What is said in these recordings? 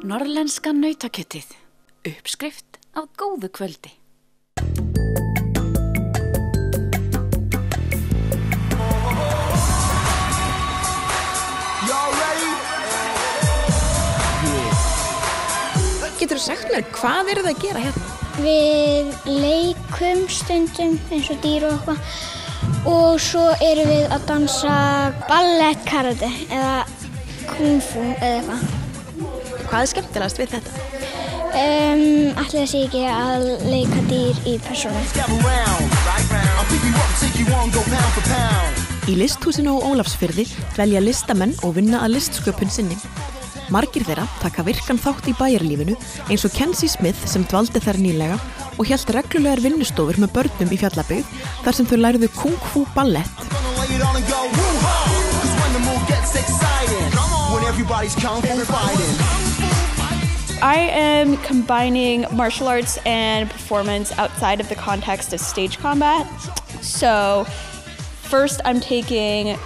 Norrlenska nautakjötið. Uppskrift á góðu kvöldi. Geturðu sagt mér, hvað eru það að gera hérna? Við leikum stundum eins og dýr og eitthvað og svo erum við að dansa ballett karate eða kung fu eða eitthvað. Hvað er skemmtilegast við þetta? Ætli það sé ekki að leika dýr í persónu. Í listhúsinu á Ólafsfirði dvelja listamenn og vinna að listsköpun sinni. Margir þeirra taka virkan þátt í bæjarlífinu eins og Kenzie Smith sem dvaldi þar nýlega og hélt reglulegar vinnustofur með börnum í Fjallabyggð þar sem þau lærðu kung fu ballett. I am combining martial arts and performance outside of the context of stage combat. So first I'm taking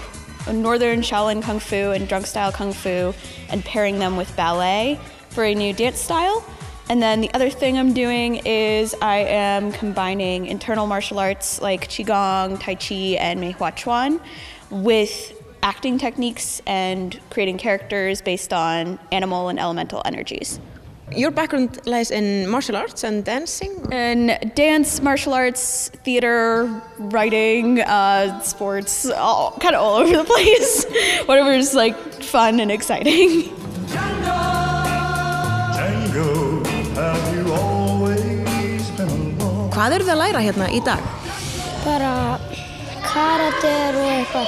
Northern Shaolin Kung Fu and drunk style Kung Fu and pairing them with ballet for a new dance style. And then the other thing I'm doing is I am combining internal martial arts like Qigong, Tai Chi, and Mei Hua Chuan with acting techniques and creating characters based on animal and elemental energies. Your background lies in martial arts and dancing? In dance, martial arts, theater, writing, sports, kind of all over the place. Whatever's like fun and exciting. Hvað eru þið að læra hérna í dag? Bara karate og eitthvað.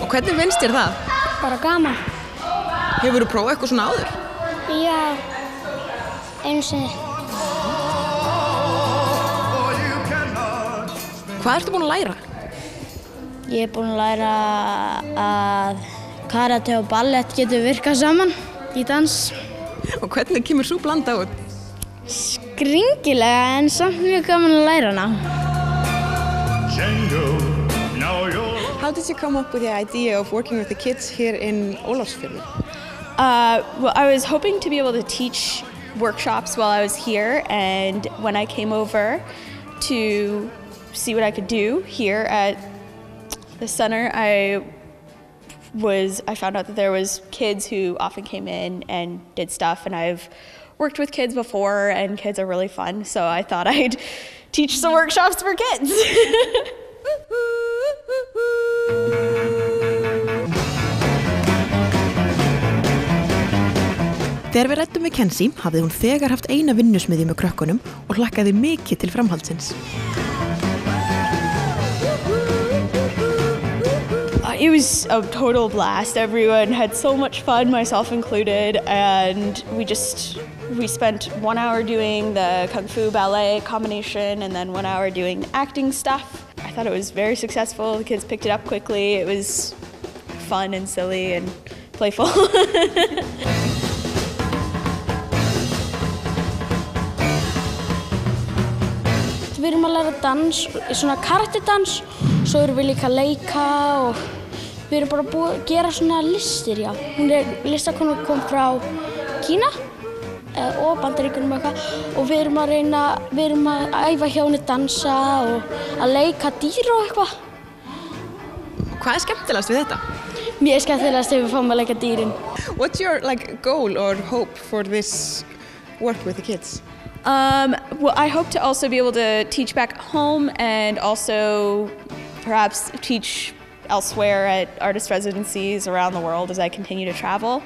Og hvernig finnst þér það? Bara gaman. Hefurðu prófað eitthvað svona áður? Já, einu sinni. Hvað ertu búin að læra? Ég er búin að læra að karate og ballett getur virkað saman í dans. Og hvernig kemur sú blanda út? Skringilega en samt mjög gaman að læra hana. How did you come up with the idea of working with the kids here in Ólafsfirði? Well, I was hoping to be able to teach workshops while I was here, and when I came over to see what I could do here at the center, I found out that there was kids who often came in and did stuff, and I've worked with kids before, and kids are really fun, so I thought I'd teach some workshops for kids. Þegar við ræddum við Kenzie hafði hún þegar haft eina vinnusmiðju með krökkunum og hlakkaði mikið til framhaldsins. It was a total blast. Everyone had so much fun, myself included, and we spent 1 hour doing the Kung Fu ballet combination and then 1 hour doing acting stuff. I thought it was very successful. The kids picked it up quickly. It was fun and silly and playful. Við erum að læra dans, svona karatedans, svo erum við líka að leika og við erum bara búið að gera svona listir, já. Listakona kom frá Kína og Bandaríkjunum og eitthvað og við erum að æfa hjá henni dansa og að leika dýr og eitthvað. Hvað er skemmtilegast við þetta? Mér er skemmtilegast ef við fáum að leika dýrin. What's your goal or hope for this work with the kids? Well, I hope to also be able to teach back home and also perhaps teach elsewhere at artist residencies around the world as I continue to travel.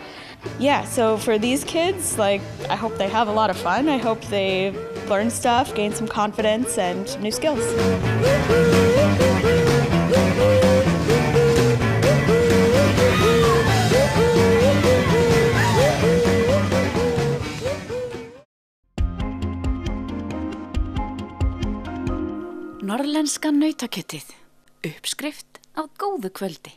Yeah, so for these kids, I hope they have a lot of fun. I hope they learn stuff, gain some confidence and new skills. Norrlenska nautakjötið. Uppskrift á góðu kvöldi.